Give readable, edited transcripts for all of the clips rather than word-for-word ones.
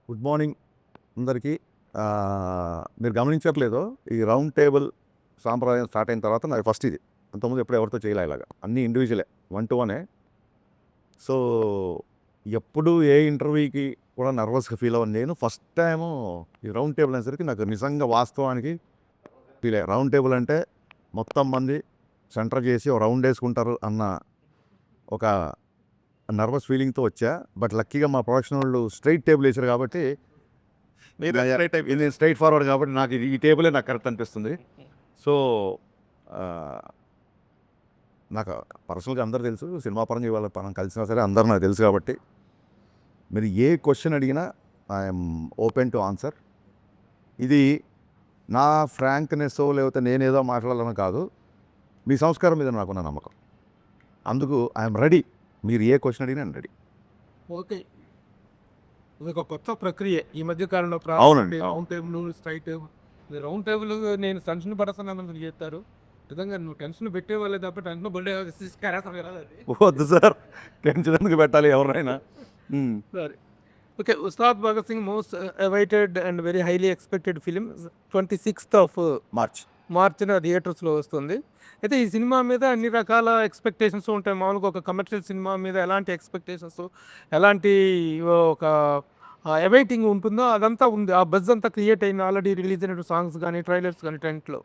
Good morning అందరికీ. మీరు గమనించట్లేదో ఈ రౌండ్ టేబుల్ సాంప్రదాయం స్టార్ట్ అయిన తర్వాత నాకు ఫస్ట్ ఇది. అంతకుముందు ఎప్పుడు ఎవరితో చేయలే ఇలాగా. అన్నీ ఇండివిజువలే, 1 to 1. సో ఎప్పుడు ఏ ఇంటర్వ్యూకి కూడా నర్వస్గా ఫీల్ అవ్వను నేను. ఫస్ట్ టైము ఈ రౌండ్ టేబుల్ అనేసరికి నాకు నిజంగా వాస్తవానికి ఫీల్ అయ్యా. రౌండ్ టేబుల్ అంటే మొత్తం మంది సెంటర్ చేసి ఒక రౌండ్ వేసుకుంటారు అన్న ఒక నర్వస్ ఫీలింగ్తో వచ్చా. బట్ లక్కీగా మా ప్రొడక్షన్ వాళ్ళు స్ట్రైట్ టేబుల్ వేసారు కాబట్టి ఇది స్ట్రైట్ ఫార్వర్డ్ కాబట్టి నాకు ఈ టేబులే నాకు కరెక్ట్ అనిపిస్తుంది. సో నాకు పర్సనల్గా అందరూ తెలుసు, సినిమా పరంగా ఇవాళ మనం కలిసినా సరే అందరూ నాకు తెలుసు కాబట్టి మీరు ఏ క్వశ్చన్ అడిగినా ఐఎమ్ ఓపెన్ టు ఆన్సర్. ఇది నా ఫ్రాంక్నెస్ లేకపోతే నేనేదో మాట్లాడాలని కాదు, మీ సంస్కారం మీద నాకున్న నమ్మకం. అందుకు ఐఎమ్ రెడీ. మీరు ఏ క్వశ్చన్ అడిగినా నేను రెడీ. ఓకే. ఇదొక కొత్త ప్రక్రియ ఈ మధ్య కాలంలో అవునండి. Round table, straight table. Round table నేను టెన్షన్ పడతానని చేస్తారు. నిజంగా నువ్వు టెన్షన్ పెట్టేవాళ్ళే తప్ప టెన్షన్ పడే వద్దు సార్, టెన్షన్ ఎందుకు పెట్టాలి ఎవరైనా. సరే. Okay. Ustaad Bhagat Singh most awaited and very highly expected film 26th మార్చిన థియేటర్స్లో వస్తుంది. అయితే ఈ సినిమా మీద అన్ని రకాల ఎక్స్పెక్టేషన్స్ ఉంటాయి. మామూలుగా ఒక కమర్షియల్ సినిమా మీద ఎలాంటి ఎక్స్పెక్టేషన్స్, ఎలాంటి ఒక అవైటింగ్ ఉంటుందో అదంతా ఉంది. ఆ బజ్ అంతా క్రియేట్ అయింది ఆల్రెడీ రిలీజ్ అయిన సాంగ్స్ కానీ, ట్రైలర్స్ కానీ, టెంట్లో.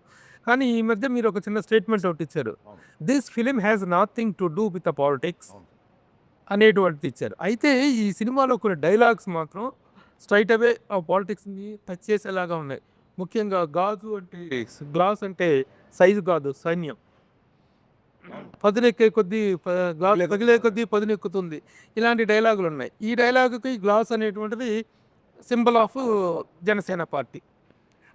కానీ ఈ మధ్య మీరు ఒక చిన్న స్టేట్మెంట్ ఒకటి ఇచ్చారు. This film has nothing to do with the politics అనేటువంటిది ఇచ్చారు. అయితే ఈ సినిమాలో కొన్ని డైలాగ్స్ మాత్రం స్ట్రైట్ అవే ఆ పాలిటిక్స్ని టచ్ చేసేలాగా ఉన్నాయి. ముఖ్యంగా గాజు అంటే గ్లాస్ అంటే సైజు కాదు, సైన్యం. పదునెక్కే కొద్దీ పగిలే కొద్దీ పదునెక్కుతుంది. ఇలాంటి డైలాగులు ఉన్నాయి. ఈ డైలాగుకి గ్లాస్ అనేటువంటిది సింబల్ ఆఫ్ జనసేన పార్టీ.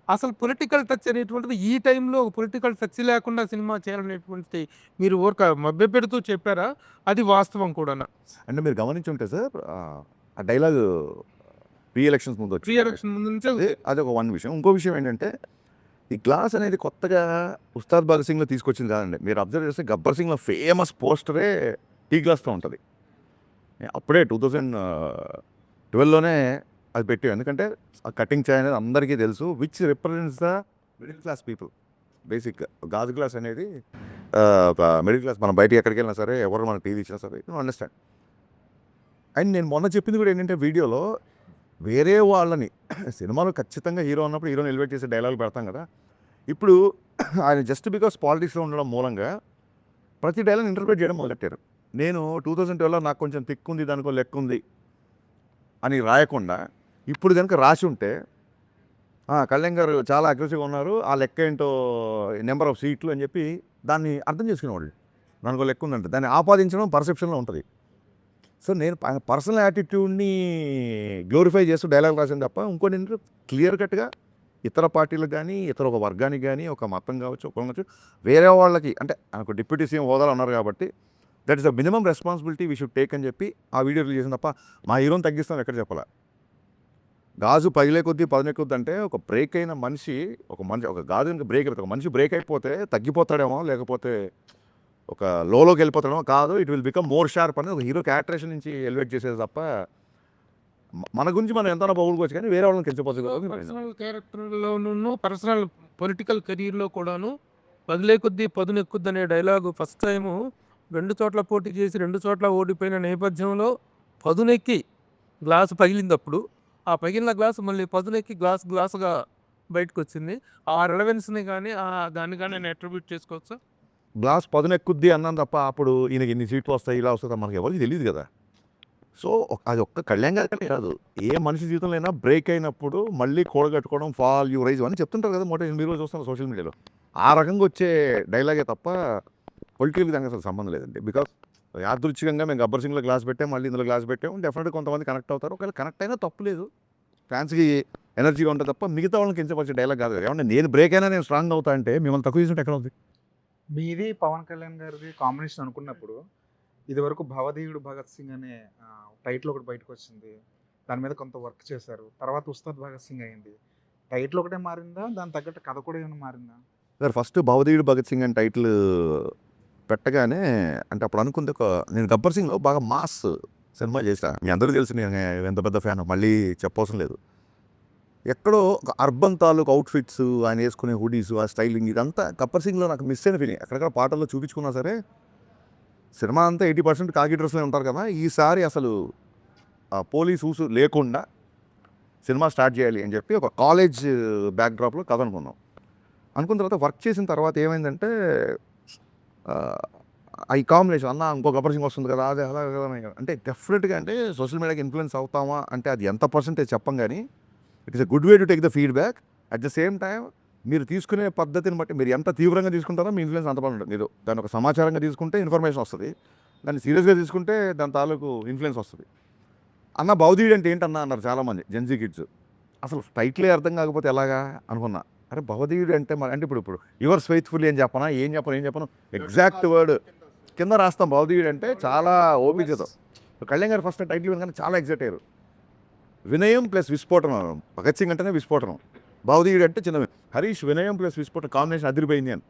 అసలు పొలిటికల్ టచ్ అనేటువంటిది ఈ టైంలో పొలిటికల్ టచ్ లేకుండా సినిమా చేయాలనేటువంటిది మీరు ఊరక మభ్యపెడుతూ చెప్పారా? అది వాస్తవం కూడానా? అంటే మీరు గమనించుంటే సార్, ఆ డైలాగ్ ప్రీ ఎలక్షన్స్ ముందు ప్రీ ఎలక్షన్ ముందు నుంచే అది ఒక వన్ విషయం. ఇంకో విషయం ఏంటంటే ఈ గ్లాస్ అనేది కొత్తగా ఉస్తాద్ భగత్ సింగ్లో తీసుకొచ్చింది కాదండి. మీరు అబ్జర్వ్ చేస్తే గబ్బర్ సింగ్లో ఫేమస్ పోస్టరే టీ గ్లాస్తో ఉంటుంది. అప్పుడే 2012లోనే అది పెట్టాం. ఎందుకంటే ఆ కటింగ్ చాయ్ అనేది అందరికీ తెలుసు, which represents the middle class people. బేసిక్గా గాజు గ్లాస్ అనేది ఒక మిడిల్ క్లాస్. మనం బయటికి ఎక్కడికి వెళ్ళినా సరే, ఎవరు మనకు టీవీ ఇచ్చినా సరే అండర్స్టాండ్. అండ్ నేను మొన్న చెప్పింది కూడా ఏంటంటే వీడియోలో వేరే వాళ్ళని సినిమాలో ఖచ్చితంగా హీరో ఉన్నప్పుడు హీరోని ఎలివేట్ చేసే డైలాగులు పెడతాం కదా. ఇప్పుడు ఆయన జస్ట్ బికాస్ పాలిటిక్స్లో ఉండడం మూలంగా ప్రతి డైలాగ్ ఇంటర్ప్రిట్ చేయడం మొదలెట్టారు. నేను 2012లో నాకు కొంచెం తిక్కు ఉంది, దానికో లెక్క ఉంది అని రాయకుండా ఇప్పుడు కనుక రాసి ఉంటే కళ్యాణ్ గారు చాలా అగ్రెసివ్గా ఉన్నారు, ఆ లెక్క ఏంటో నెంబర్ ఆఫ్ సీట్లు అని చెప్పి దాన్ని అర్థం చేసుకునేవాళ్ళు. దానికో లెక్క ఉందంటే దాన్ని ఆపాదించడం పర్సెప్షన్లో ఉంటుంది. సో నేను పర్సనల్ యాటిట్యూడ్ని గ్లోరిఫై చేస్తూ డైలాగ్ రాసాను తప్ప ఇంకోటి ఏంటంటే క్లియర్ కట్గా ఇతర పార్టీలకు కానీ, ఇతర ఒక వర్గానికి కానీ, ఒక మతం కావచ్చు, ఒక కావచ్చు, వేరే వాళ్ళకి అంటే ఒక డిప్యూటీ సీఎం హోదాలో ఉన్నారు కాబట్టి that is the minimum responsibility we should take అని చెప్పి ఆ వీడియో రిలీజ్ చేసిన తప్ప మా హీరోని తగ్గిస్తాం ఎక్కడ చెప్పాలా. గాజు పగిలే కొద్దీ పదునెక్కుద్ది అంటే ఒక బ్రేక్ అయిన మనిషి, ఒక గాజు ఇంకా బ్రేక్ అయిపోతుంది, ఒక మనిషి బ్రేక్ అయిపోతే తగ్గిపోతాడేమో, లేకపోతే ఒక లోకి వెళ్ళిపోతాడేమో కాదు, it will become more sharp అనేది ఒక హీరో క్యారెక్టరేషన్ నుంచి ఎలివేట్ చేసేది తప్ప మన గురించి మనం ఎంతైనా బాగుకోవచ్చు కానీ వేరే వాళ్ళని కించపోవచ్చు. పర్సనల్ క్యారెక్టర్లోనూ పర్సనల్ పొలిటికల్ కెరీర్లో కూడాను పదిలే కొద్దీ పదునెక్కుద్ది అనే డైలాగు ఫస్ట్ టైము 2 చోట్ల పోటీ చేసి 2 చోట్ల ఓడిపోయిన నేపథ్యంలో పదునెక్కి గ్లాసు పగిలిందప్పుడు ఆ పగిలిన గ్లాసు మళ్ళీ పదునెక్కి గ్లాసుగా బయటకు వచ్చింది. ఆ రెలవెన్స్ని కానీ దాన్ని కానీ నేను అట్రిబ్యూట్ చేసుకోవచ్చా? గ్లాస్ పదునెక్కుద్ది అన్నాను తప్ప అప్పుడు ఈయనకి ఇన్ని సీట్లు వస్తాయి, ఇలా వస్తుంది మనకి ఎవరికి తెలియదు కదా. సో అది ఒక్క కళ్యాణ్ గారికనే కాదు, ఏ మనిషి జీవితంలో అయినా బ్రేక్ అయినప్పుడు మళ్ళీ కూడగట్టుకోవడం, ఫాల్ యూ రైజ్ అని చెప్తుంటారు కదా. మీరు రోజు చూస్తున్నారు సోషల్ మీడియాలో, ఆ రకంగా వచ్చే డైలాగే తప్ప పొలిటికల్ దానికి అసలు సంబంధం లేదండి. బికాస్ యాదృచ్ఛికంగా మేము గబ్బర్ సింగ్లో గ్లాస్ పెట్టాం, మళ్ళీ ఇందులో గ్లాస్ పెట్టాం, డెఫినెట్గా కొంతమంది కనెక్ట్ అవుతారు. ఒకవేళ కనెక్ట్ అయినా తప్పు లేదు, ఫ్యాన్స్కి ఎనర్జీగా ఉంటుంది తప్ప మిగతా వాళ్ళని కించపరిచే డైలాగ్ కాదు. ఏమన్నా నేను బ్రేక్ అయినా నేను స్ట్రాంగ్ అవుతా అంటే మిమ్మల్ని తక్కువ చేసినట్టు ఎక్కడ ఉంది? మీది పవన్ కళ్యాణ్ గారిది కాంబినేషన్ అనుకున్నప్పుడు ఇదివరకు భవదీయుడు భగత్ సింగ్ అనే టైటిల్ ఒకటి బయటకు వచ్చింది. దాని మీద కొంత వర్క్ చేశారు. తర్వాత ఉస్తాద్ భగత్ సింగ్ అయింది. టైటిల్ ఒకటే మారిందా, దాని తగ్గట్టు కథ కూడా ఏమైనా మారిందా? సార్ ఫస్ట్ భవదీయుడు భగత్ సింగ్ అని టైటిల్ పెట్టగానే అంటే అప్పుడు అనుకుంది నేను గబ్బర్ సింగ్లో బాగా మాస్ సినిమా చేసా. మీ అందరికీ తెలుసు నేను ఎంత పెద్ద ఫ్యాన్, మళ్ళీ చెప్పవసరం లేదు. ఎక్కడో ఒక అర్బన్ తాలూకు అవుట్ఫిట్స్, ఆయన వేసుకునే హుడీస్, ఆ స్టైలింగ్ ఇదంతా గబ్బర్ సింగ్లో నాకు మిస్ అయిన ఫీలింగ్. ఎక్కడెక్కడ పాటల్లో చూపించుకున్నా సరే సినిమా అంతా 80% కాకి డ్రెస్లో ఉంటారు కదా, ఈసారి అసలు ఆ పోలీస్ ఊసు లేకుండా సినిమా స్టార్ట్ చేయాలి అని చెప్పి ఒక కాలేజ్ బ్యాక్డ్రాప్లో కథ అనుకున్నాం. అనుకున్న తర్వాత వర్క్ చేసిన తర్వాత ఏమైందంటే ఈ కాంబినేషన్ అన్న ఇంకో గబ్బర్ సింగ్ వస్తుంది కదా, అదే అలా కదా అంటే డెఫినెట్గా అంటే సోషల్ మీడియాకి ఇన్ఫ్లుయెన్స్ అవుతామా అంటే అది ఎంత పర్సెంటేజ్ చెప్పం, కానీ it is a good way to take the feedback. At the same time మీరు తీసుకునే పద్ధతిని బట్టి మీరు ఎంత తీవ్రంగా తీసుకుంటారో మీ ఇన్ఫ్లుయెన్స్ అంత బాగుంటుంది. మీరు దాని ఒక సమాచారంగా తీసుకుంటే ఇన్ఫర్మేషన్ వస్తుంది, దాన్ని సీరియస్గా తీసుకుంటే దాని తాలూకు ఇన్ఫ్లుయెన్స్ వస్తుంది. అన్న భవదీయుడు అంటే ఏంటన్నా అన్నారు చాలామంది జెన్జీ కిడ్స్. అసలు టైటిలే అర్థం కాకపోతే ఎలాగా అనుకున్నా. అరే భవదీయుడు అంటే అంటే ఇప్పుడు యువర్స్ ఫెయిత్ఫుల్లీ అని చెప్పనా, ఏం చెప్పను ఎగ్జాక్ట్ వర్డ్ కింద రాస్తాం. భవదీయుడు అంటే చాలా ఓపికతో కళ్యాణ్ గారు ఫస్ట్ టైటిల్ వినగానే చాలా ఎగ్జైట్ అయ్యారు. వినయం ప్లస్ విస్ఫోటనం, భగత్ సింగ్ అంటేనే విస్ఫోటనం, భవదీయుడు అంటే చిన్న హరీష్ వినయం ప్లస్ విస్ఫోటనం కాంబినేషన్ అదిరిపోయింది అని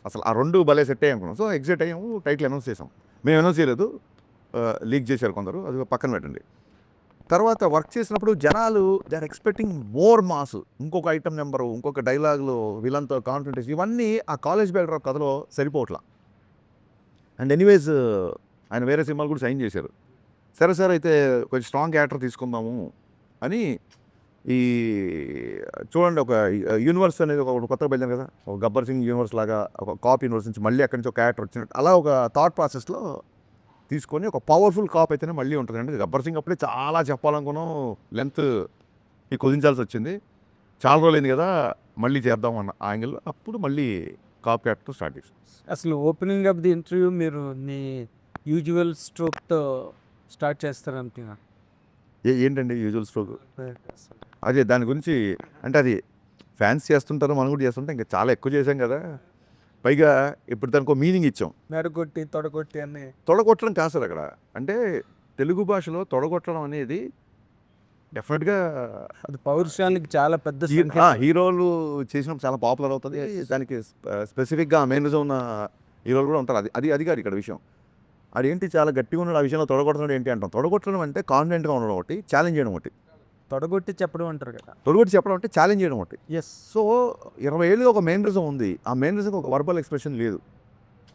అసలు ఆ రెండు భలే సెట్ అయ్యాం అనుకున్నాం. సో ఎగ్జైట్ అయ్యాము, టైటిల్ అనౌన్స్ చేసాం. మేము అనౌన్స్ చేయలేదు, లీక్ చేశారు కొందరు, అది పక్కన పెట్టండి. తర్వాత వర్క్ చేసినప్పుడు జనాలు they are expecting more mass, ఇంకొక ఐటమ్ నెంబరు, ఇంకొక డైలాగులు, విలన్తో కాన్ఫిడెన్స్, ఇవన్నీ ఆ కాలేజ్ బ్యాక్డ్రాప్ కథలో సరిపోవట్లా. అండ్ ఎనీవేస్ ఆయన వేరే సినిమాలు కూడా సైన్ చేశారు. సరే సార్ అయితే కొంచెం స్ట్రాంగ్ యాక్టర్ తీసుకుందాము అని ఈ చూడండి ఒక యూనివర్స్ అనేది ఒక కొత్తగా బయలుదేరు కదా, ఒక గబ్బర్ సింగ్ యూనివర్స్ లాగా ఒక కాప్ యూనివర్స్ నుంచి మళ్ళీ అక్కడి నుంచి ఒక క్యారెక్టర్ వచ్చినట్టు అలా ఒక థాట్ ప్రాసెస్లో తీసుకొని ఒక పవర్ఫుల్ కాప్ అయితేనే మళ్ళీ ఉంటుంది. అంటే గబ్బర్ సింగ్ అప్పుడే చాలా చెప్పాలనుకున్నాం, లెంత్ కుదించాల్సి వచ్చింది. చాలా రోజులైంది కదా మళ్ళీ చేద్దాం అన్న యాంగిల్, అప్పుడు మళ్ళీ కాప్ క్యారెక్టర్ స్టార్ట్ చేసాం. అసలు ఓపెనింగ్ ఆఫ్ ది ఇంటర్వ్యూ మీరు మీ యూజువల్ స్ట్రోక్తో స్టార్ట్ చేస్తారనుకున్నా. ఏంటండి యూజువల్ స్ట్రోక్? అదే దాని గురించి అంటే అది ఫ్యాన్స్ చేస్తుంటారు, మనం కూడా చేస్తుంటాం, ఇంకా చాలా ఎక్కువ చేసాం కదా. పైగా ఇప్పుడు దానికి ఒక మీనింగ్ ఇచ్చాం. మెడగొట్టి తొడగొట్టి అన్నీ తొడగొట్టడం కాదు సార్ అక్కడ. అంటే తెలుగు భాషలో తొడగొట్టడం అనేది డెఫినెట్గా అది పౌరుషానికి చాలా పెద్ద హీరోలు చేసినప్పుడు చాలా పాపులర్ అవుతుంది. దానికి స్పెసిఫిక్గా మేనరిజం ఉన్న హీరోలు కూడా ఉంటారు. అది కాదు ఇక్కడ విషయం. అదేంటి చాలా గట్టిగా ఉన్నాడు, ఆ విషయంలో తొడగొట్టడం ఏంటి అంటాం. తొడగొట్టడం అంటే కాన్ఫిడెంట్గా ఉండడం ఒకటి, ఛాలెంజ్ చేయడం ఒకటి. తొడగొట్టి చెప్పడం అంటారు కదా, తొడగొట్టి చెప్పడం అంటే ఛాలెంజ్ చేయడం ఒకటి. ఎస్. సో 20 ఏళ్ళుగా ఒక మేనరిజం ఉంది, ఆ మేనరిజంకి ఒక వర్బల్ ఎక్స్ప్రెషన్ లేదు.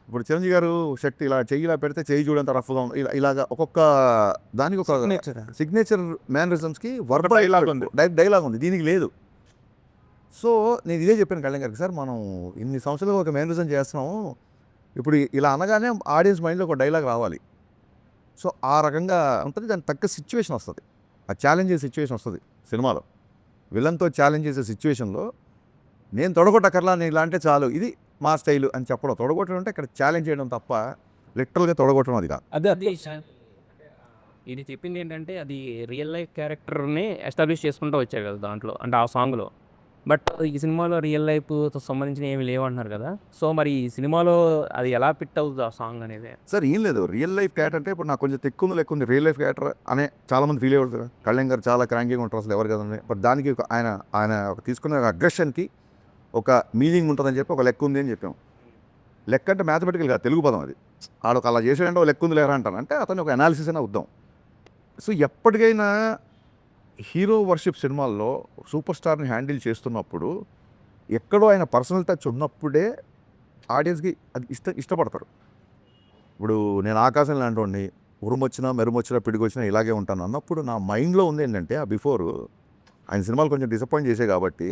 ఇప్పుడు చిరంజీవి గారు శక్తి ఇలా చెయ్యి ఇలా పెడితే చెయ్యి చూడంత రఫ్గా ఉంది, ఇలాగా ఒక్కొక్క దానికి ఒక సిగ్నేచర్ మేనరిజమ్స్కి వర్బల్ డైరెక్ట్ డైలాగ్ ఉంది, దీనికి లేదు. సో నేను ఇదే చెప్పాను కళ్యాణ్ గారికి, సార్ మనం ఇన్ని సంవత్సరాలుగా ఒక మేనరిజం చేస్తున్నాము, ఇప్పుడు ఇలా అనగానే ఆడియన్స్ మైండ్లో ఒక డైలాగ్ రావాలి. సో ఆ రకంగా ఉంటుంది, దానికి తగ్గ సిచ్యువేషన్ వస్తుంది, ఆ ఛాలెంజ్ చేసే సిచ్యువేషన్ వస్తుంది సినిమాలో. విలన్తో ఛాలెంజ్ చేసే సిచ్యువేషన్లో నేను తొడగొట్టకర్లా, నేను ఇలా అంటే చాలు, ఇది మా స్టైలు అని చెప్పడం. తొడగొట్టడం అంటే ఇక్కడ ఛాలెంజ్ చేయడం తప్ప లిటరల్గా తొడగొట్టడం అది కాదు. అదే ఇది చెప్పింది ఏంటంటే అది రియల్ లైఫ్ క్యారెక్టర్ని ఎస్టాబ్లిష్ చేసుకుంటూ వచ్చారు కదా దాంట్లో, అంటే ఆ సాంగ్లో. బట్ ఈ సినిమాలో రియల్ లైఫ్తో సంబంధించిన ఏమి లేవంటున్నారు కదా, సో మరి ఈ సినిమాలో అది ఎలా ఫిట్ అవుతుంది ఆ సాంగ్ అనేది? సార్ ఏం లేదు, రియల్ లైఫ్ క్యారెక్టర్ అంటే ఇప్పుడు నాకు కొంచెం తెక్కుంది లెక్కుంది రియల్ లైఫ్ క్యారెక్టర్ అనే చాలామంది ఫీల్ అయ్యారు కదా. కళ్యాణ్ గారు చాలా క్రాంకీగా ఉంటారు, అసలు ఎవరు కదండి. బట్ దానికి ఆయన తీసుకునే అగ్రెషన్కి ఒక మీనింగ్ ఉంటుందని చెప్పి ఒక లెక్క ఉంది అని చెప్పాం. లెక్క అంటే మ్యాథమెటికల్ కాదు, తెలుగు పదం అది. ఆడొక అలా చేసాడంటే ఒక లెక్క ఉంది లేరా అంటాను, అంటే అతను ఒక అనాలిసిస్ అయినా వద్దాం. సో ఎప్పటికైనా హీరో వర్షిప్ సినిమాల్లో సూపర్ స్టార్ని హ్యాండిల్ చేస్తున్నప్పుడు ఎక్కడో ఆయన పర్సనల్ టచ్ ఉన్నప్పుడే ఆడియన్స్కి అది ఇష్టపడతారు. ఇప్పుడు నేను ఆకాశం లాంటి వాడిని, ఉరుమొచ్చినా మెరుమొచ్చినా పిడిగొచ్చినా ఇలాగే ఉంటాను అన్నప్పుడు నా మైండ్లో ఉంది ఏంటంటే, ఆ బిఫోర్ ఆయన సినిమాలు కొంచెం డిసప్పాయింట్ చేసే కాబట్టి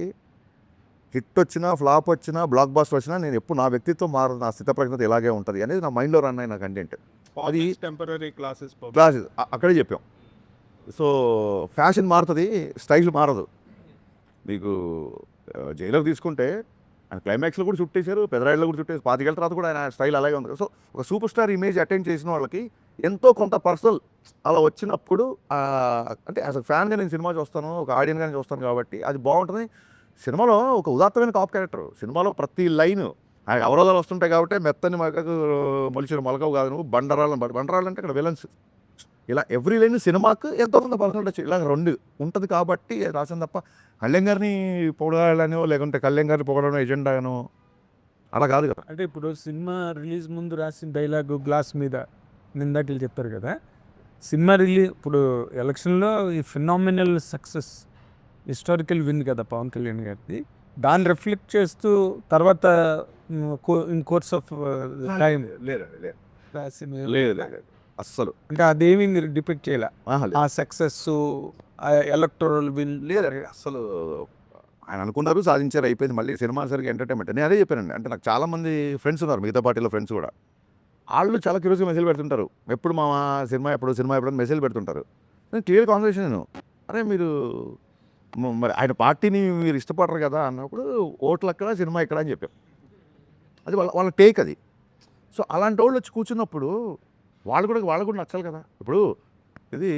హిట్ వచ్చినా ఫ్లాప్ వచ్చినా బ్లాక్ బాస్టర్ వచ్చినా నేను ఎప్పుడు నా వ్యక్తిత్వం మారదు, నా స్థితప్రజ్ఞత ఇలాగే ఉంటుంది అనేది నా మైండ్లో రన్ అయిన కంటెంట్. అది టెంపరీ క్లాసెస్ అక్కడే చెప్పాం. సో ఫ్యాషన్ మారుతుంది, స్టైల్ మారదు. మీకు జైలర్ తీసుకుంటే ఆయన క్లైమాక్స్లో కూడా చుట్టేశారు, పెదరాయిలో కూడా చుట్టేసి 25 ఏళ్ళ తర్వాత కూడా ఆయన స్టైల్ అలాగే ఉంది. సో ఒక సూపర్ స్టార్ ఇమేజ్ అటెండ్ చేసిన వాళ్ళకి ఎంతో కొంత పర్సనల్ అలా వచ్చినప్పుడు అంటే అసలు ఫ్యాన్గా నేను సినిమా చూస్తాను, ఒక ఆడియన్గానే చూస్తాను కాబట్టి అది బాగుంటుంది. సినిమాలో ఒక ఉదాత్తమైన కాప్ క్యారెక్టర్, సినిమాలో ప్రతి లైన్ ఆయన అవరోధాలు వస్తుంటాయి కాబట్టి మెత్తని మగకు మొలిచిన మొలకవు కాదు నువ్వు బండరాళ్ళు అంటే ఇక్కడ విలన్స్, ఇలా ఎవ్రీ లైన్ సినిమాకు ఎంతో కొంత పర్సనల్ టచ్ ఇలా రెండు ఉంటుంది కాబట్టి రాసాను తప్ప కళ్యాణ్ గారిని పొగడాలనో లేకుంటే కళ్యాణ్ గారిని పొగడనో ఎజెండానో అలా కాదు కదా. అంటే ఇప్పుడు సినిమా రిలీజ్ ముందు రాసిన డైలాగు గ్లాస్ మీద నిందాకలు చెప్పారు కదా, సినిమా ఇప్పుడు ఎలక్షన్లో ఈ ఫినామినల్ సక్సెస్ హిస్టారికల్ విన్ కదా పవన్ కళ్యాణ్ గారిది, దాన్ని రిఫ్లెక్ట్ చేస్తూ తర్వాత ఇన్ కోర్స్ ఆఫ్ టైం లేదు లేదు లేదు అస్సలు అంటే అదేమి మీరు డిపెక్ట్ చేయాల లేదు. ఆ సక్సెస్ ఎలక్టోరల్ విన్ లేదండి అసలు ఆయన అనుకున్నారు సాధించారు అయిపోయింది. మళ్ళీ సినిమా సరిగ్గా ఎంటర్టైన్మెంట్ నేను అదే చెప్పానండి. అంటే నాకు చాలామంది ఫ్రెండ్స్ ఉన్నారు, మిగతా పార్టీలో ఫ్రెండ్స్ కూడా. వాళ్ళు చాలా క్యూరియస్గా మెసేజ్ పెడుతుంటారు, ఎప్పుడు మా సినిమా ఎప్పుడు మెసేజ్ పెడుతుంటారు. నేను క్లియర్ కాన్వర్సేషన్ నేను, అరే మీరు మరి ఆయన పార్టీని మీరు ఇష్టపడరు కదా అన్నప్పుడు ఓట్లు అక్కడ సినిమా ఇక్కడ అని చెప్పాం. అది వాళ్ళ టేక్ అది. సో అలాంటి వాళ్ళు వచ్చి కూర్చున్నప్పుడు వాళ్ళు కూడా నచ్చాలి కదా. ఇప్పుడు ఇది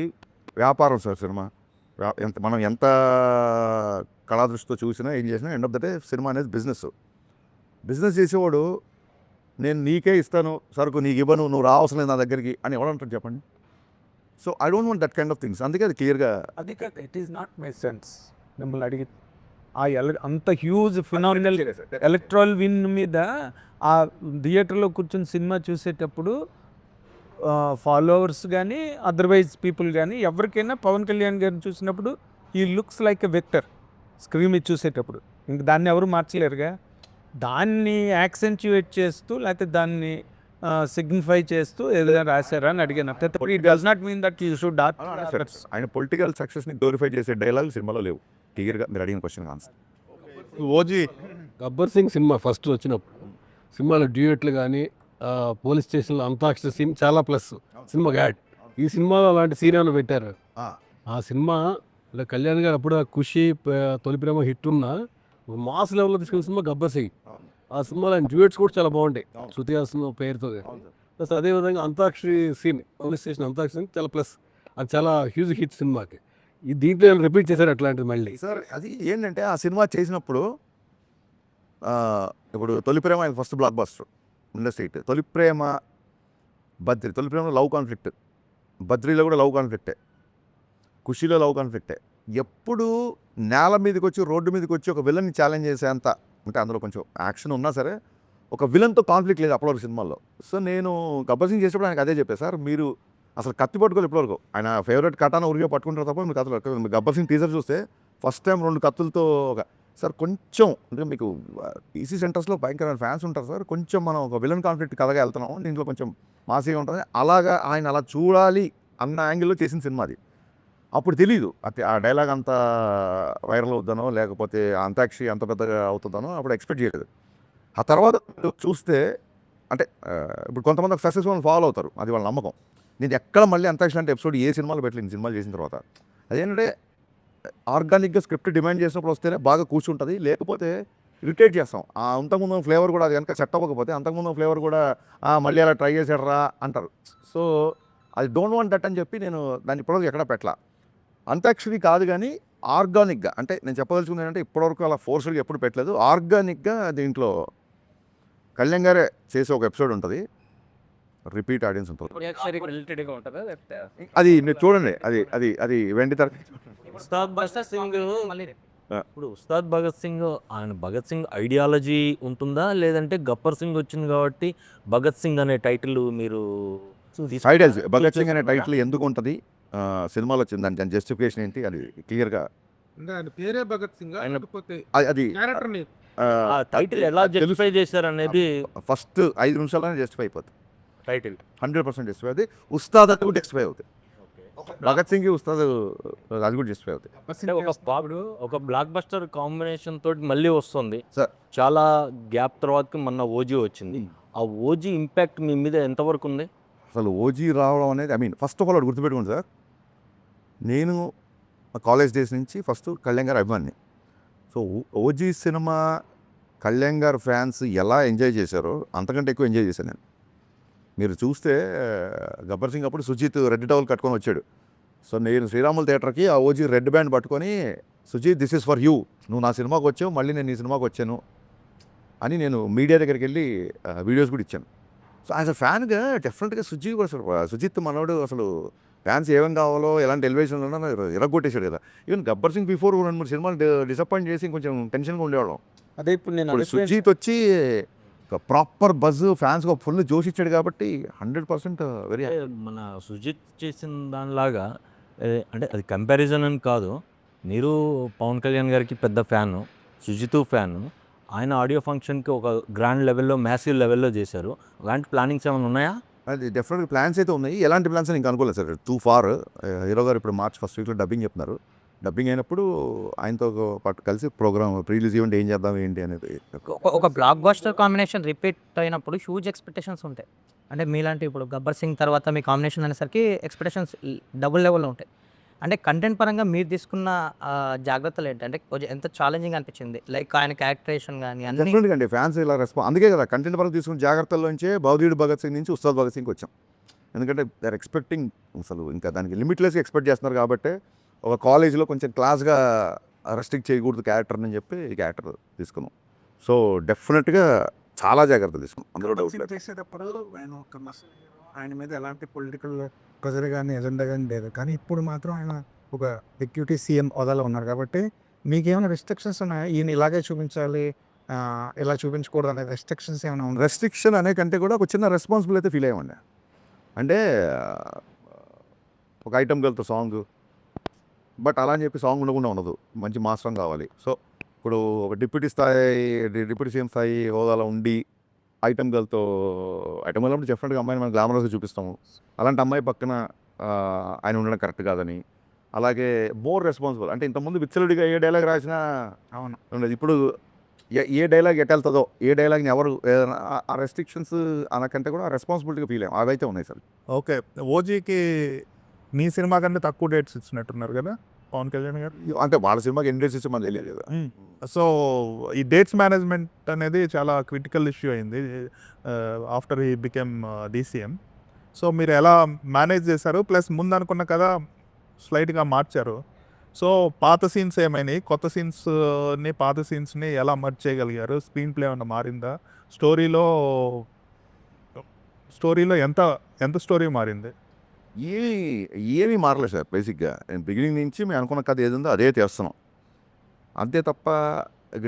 వ్యాపారం సార్ సినిమా. మనం ఎంత కళా దృష్టితో చూసినా ఏం చేసినా end of the day cinema అనేది బిజినెస్ చేసేవాడు నేను నీకే ఇస్తాను సరుకు, నీకు ఇవ్వను, నువ్వు రావసరం లేదు నా దగ్గరికి అని ఎవడంటారు చెప్పండి. So I don't want that kind of things. అందుకే అది క్లియర్గా అది కాదు, it is not my sense. మిమ్మల్ని అడిగి అంత హ్యూజ్ ఫినామినల్ ఎలక్ట్రల్ విన్ మీద ఆ థియేటర్లో కూర్చొని సినిమా చూసేటప్పుడు ఫాలోవర్స్ కానీ అదర్వైజ్ పీపుల్ కానీ ఎవరికైనా పవన్ కళ్యాణ్ గారిని చూసినప్పుడు ఈ looks like a vector screen మీద చూసేటప్పుడు. ఇంక దాన్ని ఎవరు మార్చలేరుగా. దాన్ని యాక్సెంచుయేట్ చేస్తూ లేకపోతే దాన్ని సిగ్నిఫై చేస్తూ ఏదైనా రాశారా అని అడిగాను. It does not mean that you should ఆయన పొలిటికల్ సక్సెస్ని గ్లోరిఫై చేసే డైలాగ్ సినిమాలో లేవు. క్లియర్గా మీరు అడిగిన question answer. OG Gabbar Singh cinema first వచ్చినప్పుడు సినిమాలో డ్యూయెట్లు కానీ పోలీస్ స్టేషన్లో అంతాక్షరి సీన్ చాలా ప్లస్ సినిమాకి యాడ్. ఈ సినిమాలో అలాంటి సీన్ ఏమైనా పెట్టారు? ఆ సినిమాలో కళ్యాణ్ గారు అప్పుడు ఖుషి తొలి ప్రేమ హిట్ ఉన్న మాస్ లెవెల్లో తీసుకున్న సినిమా గబ్బర్ సింగ్. ఆ సినిమాలో ఆయన డ్యూయెట్స్ కూడా చాలా బాగుంటాయి శృతి హాసన్ పేరుతో. ప్లస్ అదేవిధంగా antakshari scene police station antakshari scene చాలా ప్లస్, అది చాలా హ్యూజ్ హిట్ సినిమాకి. ఈ దీంట్లో రిపీట్ చేశారు అట్లాంటిది మళ్ళీ. సార్ అది ఏంటంటే ఆ సినిమా చేసినప్పుడు ఇప్పుడు తొలి ప్రేమ ఆయన ఫస్ట్ బ్లాక్ బస్టర్ ఇండస్ట్రీ. తొలి ప్రేమ బద్రి, తొలి ప్రేమలో లవ్ కాన్ఫ్లిక్ట్, బద్రీలో కూడా లవ్ కాన్ఫ్లిక్టే, ఖుషీలో లవ్ కాన్ఫ్లిక్టే. ఎప్పుడు నేల మీదకి వచ్చి రోడ్డు మీదకి వచ్చి ఒక విలన్ని ఛాలెంజ్ చేసేంత, అంటే అందులో కొంచెం యాక్షన్ ఉన్నా సరే ఒక విలన్తో కాన్ఫ్లిక్ట్ లేదు అప్పటివరకు సినిమాల్లో. సో నేను గబ్బర్ సింగ్ చేసేప్పుడు ఆయనకు అదే చెప్పాను, సార్ మీరు అసలు కత్తి పట్టుకోలేదు ఇప్పటివరకు. ఆయన ఫేవరెట్ కటాన ఉరిగా పట్టుకుంటారు తప్ప మీరు కత్తులు. గబ్బర్ సింగ్ టీజర్ చూస్తే ఫస్ట్ టైం 2 కత్తులతో సార్ కొంచెం అంటే మీకు ఈసీ సెంటర్స్లో భయంకరమైన ఫ్యాన్స్ ఉంటారు సార్, కొంచెం మనం ఒక విలన్ కాన్ఫ్లిక్ట్ కథగా వెళ్తున్నాం, దీంట్లో కొంచెం మాసీగా ఉంటుంది అలాగా ఆయన అలా చూడాలి అన్న యాంగిల్లో చేసిన సినిమా అది. అప్పుడు తెలీదు ఆ డైలాగ్ అంత వైరల్ అవుతానో లేకపోతే అంతాక్షరి అంత పెద్దగా అవుతుందనో అప్పుడు ఎక్స్పెక్ట్ చేయలేదు. ఆ తర్వాత చూస్తే అంటే ఇప్పుడు కొంతమంది ఒక సక్సెస్ఫుల్ ఫాలో అవుతారు, అది వాళ్ళ నమ్మకం. నేను ఎక్కడ మళ్ళీ అంతాక్షరి అంటే ఎపిసోడ్ ఏ సినిమాలో పెట్టలేదు సినిమాలు చేసిన తర్వాత. అదేంటంటే ఆర్గానిక్గా స్క్రిప్ట్ డిమాండ్ చేసినప్పుడు వస్తేనే బాగా కూర్చుంటుంది, లేకపోతే ఇరిటేట్ చేస్తాం. అంతకుముందు ఫ్లేవర్ కూడా అది కనుక సెట్ అవ్వకపోతే అంతకుముందు ఫ్లేవర్ కూడా మళ్ళీ అలా ట్రై చేసాడరా అంటారు. సో అది డోంట్ వాంట్ దట్ అని చెప్పి నేను దాన్ని ఇప్పటివరకు ఎక్కడ పెట్టలా. అంతాక్షరి కాదు కానీ ఆర్గానిక్గా, అంటే నేను చెప్పదలుచుకుంది ఏంటంటే ఇప్పటివరకు అలా ఫోర్స్గా ఎప్పుడు పెట్టలేదు. ఆర్గానిక్గా దీంట్లో కళ్యాణ్ గారే చేసే ఒక ఎపిసోడ్ ఉంటుంది, రిపీట్ ఆడియన్స్ ఉంటుంది. రిలేటెడ్గా ఉంటుందా? అది మీరు చూడండి, అది అది అది వెండి తర ఉస్తాద్ భగత్ సింగ్ ఇప్పుడు ఉస్తాద్ భగత్ సింగ్ ఆయన భగత్ సింగ్ ఐడియాలజీ ఉంటుందా, లేదంటే గబ్బర్ సింగ్ వచ్చింది కాబట్టి భగత్ సింగ్ అనే టైటిల్ మీరు ఐడియాలజీ భగత్ సింగ్ అనే టైటిల్ ఎందుకు ఉంటుంది సినిమాలో వచ్చింది, దాని జస్టిఫికేషన్ ఏంటి అది క్లియర్గా అంటే ఆయన పేరే భగత్ సింగ్ లేకపోతే అది క్యారెక్టర్ నేమ్ ఆ టైటిల్ ఎలా జస్టిఫై చేశారు అనేది ఫస్ట్ 5 నిమిషాల్లోనే జస్టిఫై అయిపోతుంది. టైటిల్ 100% జస్టిఫై అవుతుంది. ఉస్తాద్ అది కూడా జస్టిఫై అవుతుంది. భగత్ సింగ్ ఉస్తాద్ అది కూడా జస్టిఫై అవుతుంది. అంటే ఒక బ్లాక్ బస్టర్ కాంబినేషన్ తోటి మళ్ళీ వస్తుంది సార్ చాలా గ్యాప్ తర్వాత మొన్న ఓజీ వచ్చింది. ఆ ఓజీ ఇంపాక్ట్ మీ మీద ఎంతవరకు ఉంది? అసలు ఓజీ రావడం అనేది ఫస్ట్ ఆఫ్ ఆల్ అది గుర్తుపెట్టుకోండి సార్, నేను కాలేజ్ డేస్ నుంచి ఫస్ట్ కళ్యాణ్ గారు అభిమాని. సో ఓజీ సినిమా కళ్యాణ్ గారు ఫ్యాన్స్ ఎలా ఎంజాయ్ చేశారో అంతకంటే ఎక్కువ ఎంజాయ్ చేశాను నేను. మీరు చూస్తే గబ్బర్ సింగ్ అప్పుడు సుజిత్ రెడ్ టవల్ కట్టుకొని వచ్చాడు. సో నేను శ్రీరాముల థియేటర్కి ఆ ఓజీ రెడ్ బ్యాండ్ పట్టుకొని Sujeeth this is for you, నువ్వు నా సినిమాకి వచ్చావు మళ్ళీ నేను ఈ సినిమాకి వచ్చాను అని నేను మీడియా దగ్గరికి వెళ్ళి వీడియోస్ కూడా ఇచ్చాను. సో యాజ్ అ ఫ్యాన్గా డెఫినెట్గా సుజిత్ మనోడు అసలు ఫ్యాన్స్ ఏమేం కావాలో ఎలాంటి ఎలివేషన్ ఉన్నా ఇరగొట్టేశాడు కదా. ఈవెన్ గబ్బర్ సింగ్ బిఫోర్ 2-3 సినిమాలు డిసప్పాయింట్ చేసి కొంచెం టెన్షన్గా ఉండేవాళ్ళం. అదే ఇప్పుడు నేను ఇప్పుడు సుజిత్ వచ్చి ఒక ప్రాపర్ బజ్ ఫ్యాన్స్కి ఒక ఫుల్ జోష్ ఇచ్చాడు కాబట్టి 100% వెరీ అంటే మన సుజిత్ చేసిన దానిలాగా అంటే అది కంపారిజన్ అని కాదు. మీరు పవన్ కళ్యాణ్ గారికి పెద్ద ఫ్యాను, సుజిత్ ఫ్యాను. ఆయన ఆడియో ఫంక్షన్కి ఒక గ్రాండ్ లెవెల్లో, మ్యాసివ్ లెవెల్లో చేశారు. అలాంటి ప్లానింగ్స్ ఏమైనా ఉన్నాయా? అది డెఫినెట్గా ప్లాన్స్ అయితే ఉన్నాయి. ఎలాంటి ప్లాన్స్ అని ఇంకా అనుకోలేదు సార్. Two far. హీరో గారు ఇప్పుడు మార్చ్ ఫస్ట్ వీక్లో డబ్బింగ్ చెప్తున్నారు. డబ్బింగ్ అయినప్పుడు ఆయనతో పాటు కలిసి ప్రోగ్రామ్ ప్రీ రిలీజ్ ఈవెంట్ ఏం చేద్దాం ఏంటి అనేది. ఒక బ్లాక్ బస్టర్ కాంబినేషన్ రిపీట్ అయినప్పుడు హ్యూజ్ ఎక్స్పెక్టేషన్స్ ఉంటాయి. అంటే మీలాంటి ఇప్పుడు గబ్బర్ సింగ్ తర్వాత మీ కాంబినేషన్ అనేసరికి ఎక్స్పెక్టేషన్స్ డబుల్ లెవెల్లో ఉంటాయి. అంటే కంటెంట్ పరంగా మీరు తీసుకున్న జాగ్రత్తలు ఏంటి? అంటే కొంచెం ఎంత ఛాలెంజింగ్ అనిపించింది? లైక్ ఆయన క్యారెక్టరేషన్ కానీ అన్ని డెఫినెట్గా అండి ఫ్యాన్స్ ఇలా అందుకే కదా కంటెంట్ పరంగా తీసుకున్న జాగ్రత్తల్లోంచే భవదీయుడు భగత్ సింగ్ నుంచి ఉస్తాద్ భగత్ సింగ్కి వచ్చాం. ఎందుకంటే దే ఆర్ ఎక్స్పెక్టింగ్, అసలు ఇంకా దానికి లిమిట్లెస్గా ఎక్స్పెక్ట్ చేస్తున్నారు కాబట్టి ఒక కాలేజీలో కొంచెం క్లాస్గా రెస్ట్రిక్ట్ చేయకూడదు క్యారెక్టర్ని చెప్పి ఈ క్యారెక్టర్ తీసుకున్నాం. సో డెఫినెట్గా చాలా జాగ్రత్తలు తీసుకున్నాం, అందులో డౌట్ లేదు. చేసేటప్పుడు ఆయన మీద ఎలాంటి పొలిటికల్ ప్రెజర్ కానీ ఎజెండా కానీ లేదు. కానీ ఇప్పుడు మాత్రం ఆయన ఒక డిప్యూటీ సీఎం హోదాలో ఉన్నారు కాబట్టి మీకేమైనా రెస్ట్రిక్షన్స్ ఉన్నాయా? ఈయన ఇలాగే చూపించాలి, ఇలా చూపించకూడదు అనే రెస్ట్రిక్షన్స్ ఏమైనా ఉన్నాయి? రెస్ట్రిక్షన్ అనే కంటే కూడా ఒక చిన్న రెస్పాన్సిబుల్ అయితే ఫీల్ అయ్యామండి. అంటే ఒక ఐటమ్ గర్ల్తో సాంగ్, బట్ అలా అని చెప్పి సాంగ్ ఉండకుండా ఉండదు, మంచి మాస్ సాంగ్ కావాలి. సో ఇప్పుడు ఒక డిప్యూటీ సీఎం స్థాయి హోదాలో ఉండి ఐటమ్ గర్ల్తో ఐటమ్ గర్ల్ అంటే డెఫినెట్గా అమ్మాయిని మనం గ్లామరస్గా చూపిస్తాము. అలాంటి అమ్మాయి పక్కన ఆయన ఉండడం కరెక్ట్ కాదని. అలాగే మోర్ రెస్పాన్సిబుల్, అంటే ఇంతకుముందు విచ్చలుడిగా ఏ డైలాగ్ రాసినా అవును ఉండదు. ఇప్పుడు ఏ డైలాగ్ ఎటెళ్తుందో, ఏ డైలాగ్ని ఎవరు ఏదైనా ఆ రెస్ట్రిక్షన్స్ అనకంటే కూడా రెస్పాన్సిబిలిటీగా ఫీల్ అయ్యాం. అవైతే ఉన్నాయి సార్. ఓకే. ఓజీకి మీ సినిమా కంటే తక్కువ డేట్స్ ఇచ్చినట్టున్నారు కదా పవన్ కళ్యాణ్ గారు. అంటే వాళ్ళ సినిమాకి ఎన్ని డేట్స్ ఇచ్చి మనకు తెలియదు కదా. సో ఈ డేట్స్ మేనేజ్మెంట్ అనేది చాలా క్రిటికల్ ఇష్యూ అయింది after he became DCM. So మీరు ఎలా మేనేజ్ చేశారు? ప్లస్ ముందు అనుకున్న కదా స్లైట్గా మార్చారు. సో పాత సీన్స్ ఏమైనాయి, కొత్త సీన్స్ని పాత సీన్స్ని ఎలా మర్చ్ చేయగలిగారు? స్క్రీన్ ప్లే ఏమన్నా మారిందా? స్టోరీలో ఎంత స్టోరీ మారింది? ఏమీ మారలేదు సార్. బేసిక్గా బిగినింగ్ నుంచి మేము అనుకున్న కథ ఏది ఉందో అదే చేస్తున్నాం, అంతే తప్ప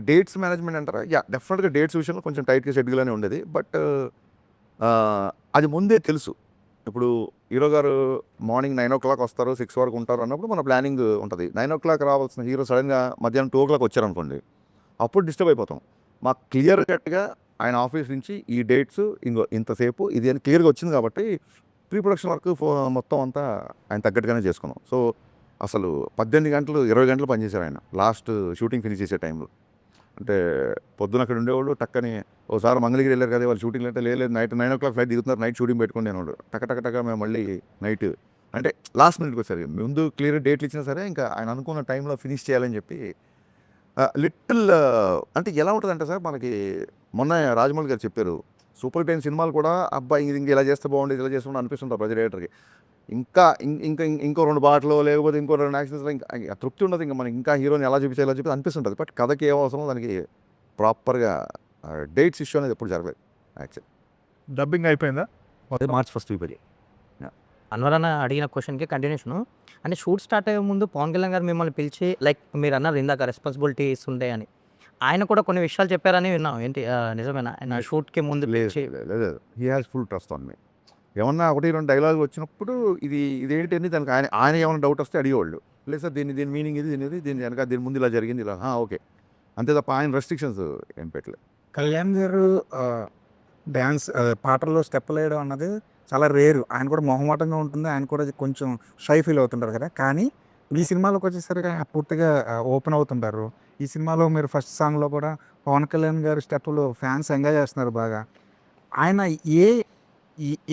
డేట్స్ మేనేజ్మెంట్ అంటారా? డెఫినెట్గా డేట్స్ విషయంలో కొంచెం టైట్గా షెడ్యూల్గానే ఉండేది. బట్ అది ముందే తెలుసు. ఇప్పుడు హీరో గారు మార్నింగ్ 9 o'clock వస్తారు, 6 వరకు ఉంటారు అన్నప్పుడు మన ప్లానింగ్ ఉంటుంది. 9 o'clock రావాల్సిన హీరో సడన్గా మధ్యాహ్నం 2 o'clock వచ్చారనుకోండి, అప్పుడు డిస్టర్బ్ అయిపోతాం. మాకు క్లియర్ కట్గా ఆయన ఆఫీస్ నుంచి ఈ డేట్స్ ఇంతసేపు ఇది అని క్లియర్గా వచ్చింది కాబట్టి ప్రీ ప్రొడక్షన్ వర్క్ మొత్తం అంతా ఆయన తగ్గట్టుగానే చేసుకున్నాం. సో అసలు 18 గంటలు 20 గంటలు పనిచేశారు ఆయన లాస్ట్ షూటింగ్ ఫినిష్ చేసే టైంలో. అంటే పొద్దున అక్కడ ఉండేవాళ్ళు, టక్కని ఒకసారి మంగళగిరి వెళ్ళారు కదా వాళ్ళు షూటింగ్ అంటే లేదు నైట్ 9 o'clock ఫ్లైట్ దిగుతున్నారు, నైట్ షూటింగ్ పెట్టుకుని అనేవాడు. టక్క మేము మళ్ళీ నైట్ అంటే లాస్ట్ మినిట్కి వచ్చారు. ముందు క్లియర్ డేట్లు ఇచ్చినా సరే ఇంకా ఆయన అనుకున్న టైంలో ఫినిష్ చేయాలని చెప్పి లిటిల్ అంటే ఎలా ఉంటుందంటే సార్, మనకి మొన్న రాజమౌళి గారు చెప్పారు, సూపర్ హిట్ అయిన సినిమాలు కూడా అబ్బాయి ఇంక ఇలా చేస్తే బాగుండేది, ఇలా చేస్తే అనిపిస్తుంటారు ప్రతి డైరెక్టర్కి. ఇంకో 2 పాటలు లేకపోతే ఇంకో 2 యాక్షన్స్లో ఇంకా తృప్తి ఉండదు. ఇంకా మనకి ఇంకా హీరోని ఎలా చూపించాలి అనిపిస్తుంటుంది. బట్ కథకి ఏ అవసరం దానికి ప్రాపర్గా డేట్స్ ఇష్యూ అనేది ఎప్పుడు జరగలేదు యాక్చువల్లీ. డబ్బింగ్ అయిపోయిందా? March first week. అన్వర్ అన్న అడిగిన క్వశ్చన్కి కంటిన్యూషన్. అంటే షూట్ స్టార్ట్ అయ్యే ముందు పవన్ కళ్యాణ్ గారు మిమ్మల్ని పిలిచి లైక్ మీరు అన్నారు ఇందాక రెస్పాన్సిబిలిటీస్ ఉంటాయి అని, ఆయన కూడా కొన్ని విషయాలు చెప్పారని విన్నాం. ఏంటి నిజమేనా? ఆయన షూట్కి ముందు పిలిచి లేదు, he has full trust on me. ఏమన్నా 1-2 డైలాగ్ వచ్చినప్పుడు ఇదేంటి అని దానికి ఆయన ఏమైనా డౌట్ వస్తే అడిగేవాళ్ళు. లేదు సార్ దీని మీనింగ్ దీని వెనక దీని ముందు ఇలా జరిగింది ఇలా ఓకే, అంతే తప్ప ఆయన రెస్ట్రిక్షన్స్ ఏం పెట్టలేదు. కళ్యాణ్ గారు డ్యాన్స్ పాటల్లో స్టెప్పులు వేయడం అన్నది చాలా రేరు. ఆయన కూడా మొహమాటంగా ఉంటుంది, ఆయన కూడా కొంచెం షై ఫీల్ అవుతుంటారు కదా. కానీ ఈ సినిమాలోకి వచ్చేసరికి ఆయన పూర్తిగా ఓపెన్ అవుతుంటారు. ఈ సినిమాలో మీరు ఫస్ట్ సాంగ్లో కూడా పవన్ కళ్యాణ్ గారు స్టెప్పులు ఫ్యాన్స్ ఎంజాయ్ చేస్తున్నారు బాగా. ఆయన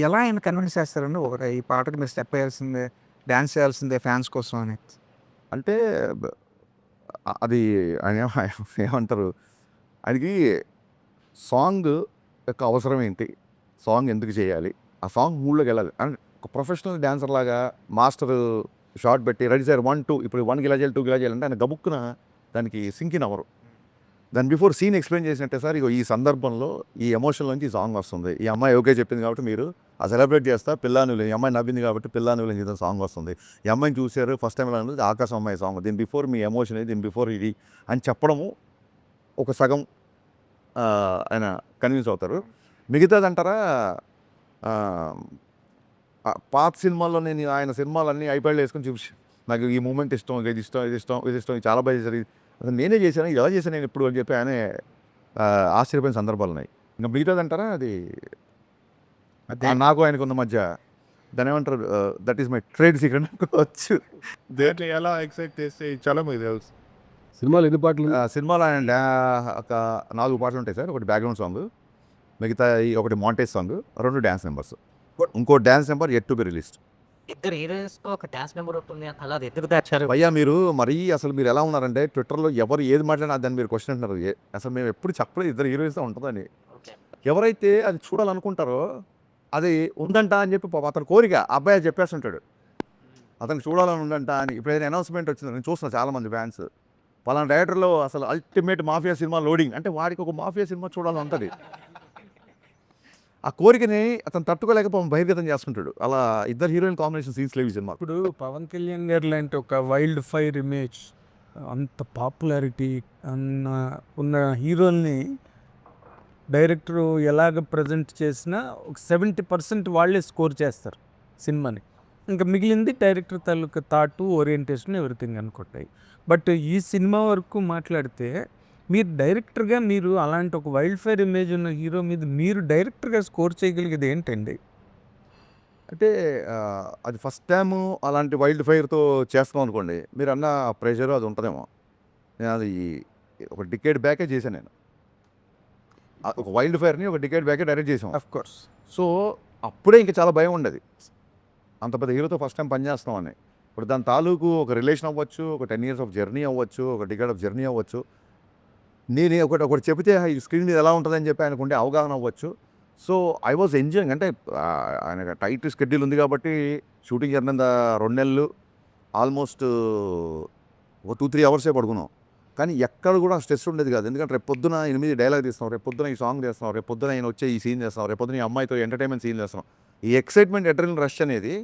ఎలా ఆయన కన్విన్స్ చేస్తారండి ఒకటి ఈ పాటకి మీరు స్టెప్ వేయాల్సిందే, డ్యాన్స్ చేయాల్సిందే ఫ్యాన్స్ కోసం అని? అంటే అది ఆయన ఏమంటారు, ఆయనకి సాంగ్ యొక్క అవసరం ఏంటి, సాంగ్ ఎందుకు చేయాలి, ఆ సాంగ్ మూడ్లోకి వెళ్ళాలి. అండ్ ఒక ప్రొఫెషనల్ డ్యాన్సర్ లాగా మాస్టర్ షార్ట్ పెట్టి రెడీ సార్ 1 2 ఇప్పుడు 1 ఇలా చేయాలి 2 ఇలా చేయాలంటే ఆయన గబుక్కున దానికి సింక్ ఇన్ అవ్వరు. దాని బిఫోర్ సీన్ ఎక్స్ప్లెయిన్ చేసినట్టే సార్ ఇగో ఈ సందర్భంలో ఈ ఎమోషన్ నుంచి ఈ సాంగ్ వస్తుంది, ఈ అమ్మాయి ఓకే చెప్పింది కాబట్టి మీరు ఆ సెలబ్రేట్ చేస్తా పిల్లానులు, ఈ అమ్మాయి నవ్వింది కాబట్టి పిల్లానులు చేసిన సాంగ్ వస్తుంది, ఈ అమ్మాయిని చూశారు ఫస్ట్ టైం అనేది ఆకాశం అమ్మాయి సాంగ్, దీని బిఫోర్ మీ ఎమోషన్ దీని బిఫోర్ ఇది అని చెప్పడము ఒక సగం ఆయన కన్విన్స్ అవుతారు. మిగతాదంటారా పాత సినిమాల్లో నేను ఆయన సినిమాలన్నీ ఐప్యాడ్లో వేసుకొని చూసి నాకు ఈ మూమెంట్ ఇష్టం, ఇది ఇష్టం, ఇది ఇష్టం, ఇది ఇష్టం, ఇది చాలా బాగా చేశారు, అసలు నేనే చేశాను, ఇది ఎలా చేశాను నేను ఇప్పుడు అని చెప్పి ఆయనే ఆశ్చర్యపోయిన సందర్భాలు ఉన్నాయి. ఇంకా మిగతాదంటారా అది నాకు ఆయనకు ఉన్న మధ్య దాని ఏమంటారు, that is my trade secret అనుకోవచ్చు. దేంట్లో ఎలా ఎక్సైట్ చేస్తే చాలా మీకు తెలుసు. సినిమాలు ఎన్ని పాటలు సినిమాలో ఆయన ఒక 4 పాటలు ఉంటాయి సార్. ఒకటి బ్యాక్గ్రౌండ్ సాంగ్, మిగతా ఒకటి మాంటేజ్ సాంగ్, 2 డ్యాన్స్ నెంబర్స్, ఇంకో dance number at to be released. ఇద్దరు హీరోయిన్స్తో ఒక డాన్స్ నెంబర్ ఉంటుంది అలా అది ఎందుకు తెచ్చారు? భయ్యా మీరు మరీ అసలు మీరు ఎలా ఉన్నారంటే ట్విట్టర్లో ఎవరు ఏది మాట్లాడినా దాన్ని మీరు క్వశ్చన్ అంటున్నారు. అసలు మేము ఎప్పుడు చెప్పలేదు ఇద్దరు హీరోయిన్స్ ఉంటుందని. ఎవరైతే అది చూడాలనుకుంటారో అది ఉందంట అని చెప్పి పాపం అతని కోరిక అబ్బాయి చెప్పేస్తుంటాడు, అతను చూడాలని ఉందంట అని. ఇప్పుడు ఏదైనా అనౌన్స్మెంట్ వచ్చింది నేను చూస్తున్నా చాలామంది ఫ్యాన్స్, పలానా డైరెక్టర్లో అసలు అల్టిమేట్ మాఫియా సినిమా లోడింగ్ అంటే వాడికి ఒక మాఫియా సినిమా చూడాలని ఉంటుంది. ఆ కోరికని అతను తట్టుకోలేక పాపం బహిర్గతం చేస్తుంటాడు. అలా ఇద్దరు హీరోయిన్ కాంబినేషన్ సీన్స్ లేవు ఈ సినిమా. ఇప్పుడు పవన్ కళ్యాణ్ గారు లాంటి ఒక వైల్డ్ ఫైర్ ఇమేజ్, అంత పాపులారిటీ ఉన్న హీరోల్ని డైరెక్టర్ ఎలాగ ప్రజెంట్ చేసినా ఒక 70% వాళ్ళే స్కోర్ చేస్తారు సినిమాని. ఇంకా మిగిలింది డైరెక్టర్ తాలూకా థాటు, ఓరియంటేషన్, ఎవ్రీథింగ్ అనుకుంటాయి. బట్ ఈ సినిమా వరకు మాట్లాడితే మీరు డైరెక్టర్గా మీరు అలాంటి ఒక వైల్డ్ ఫైర్ ఇమేజ్ ఉన్న హీరో మీద మీరు డైరెక్టర్గా స్కోర్ చేయగలిగేది ఏంటండి? అంటే అది ఫస్ట్ టైం అలాంటి వైల్డ్ ఫైర్తో చేస్తాం అనుకోండి, మీరు అన్న ప్రెషర్ అది ఉంటుందేమో. నేను అది ఒక డికేడ్ బ్యాకే చేశాను నేను. ఒక వైల్డ్ ఫైర్ని ఒక డికేడ్ బ్యాకే డైరెక్ట్ చేసాం. Of course. సో అప్పుడే ఇంకా చాలా భయం ఉండేది, అంత పెద్ద హీరోతో ఫస్ట్ టైం పనిచేస్తామని. ఇప్పుడు దాని తాలూకు ఒక రిలేషన్ అవ్వచ్చు, ఒక 10 years ఆఫ్ జర్నీ అవ్వచ్చు, ఒక డికేడ్ ఆఫ్ జర్నీ అవ్వచ్చు. నేను ఒకటి చెబితే ఈ స్క్రీన్ మీద ఎలా ఉంటుందని చెప్పి ఆయనకు ఉండే అవగాహన అవ్వచ్చు. So I was enjoying. అంటే ఆయన టైట్ స్కెడ్యూల్ ఉంది కాబట్టి షూటింగ్ జరిగిన 2 నెలలు ఆల్మోస్ట్ ఒక 2-3 hours పడుకున్నాం. కానీ ఎక్కడ కూడా స్ట్రెస్ ఉండేది కాదు. ఎందుకంటే రేపు పొద్దున 8 డైలాగ్ తీస్తున్నాం, రేపు పొద్దున ఈ సాంగ్ చేస్తున్నాం, రేపు పొద్దున ఆయన వచ్చే ఈ సీన్ చేస్తున్నాం, రేపు పొద్దున ఈ అమ్మాయితో ఎంటర్టైన్మెంట్ సీన్ చేస్తున్నాం. ఈ ఎక్సైట్మెంట్, అడ్రినల్ రష్ అనేది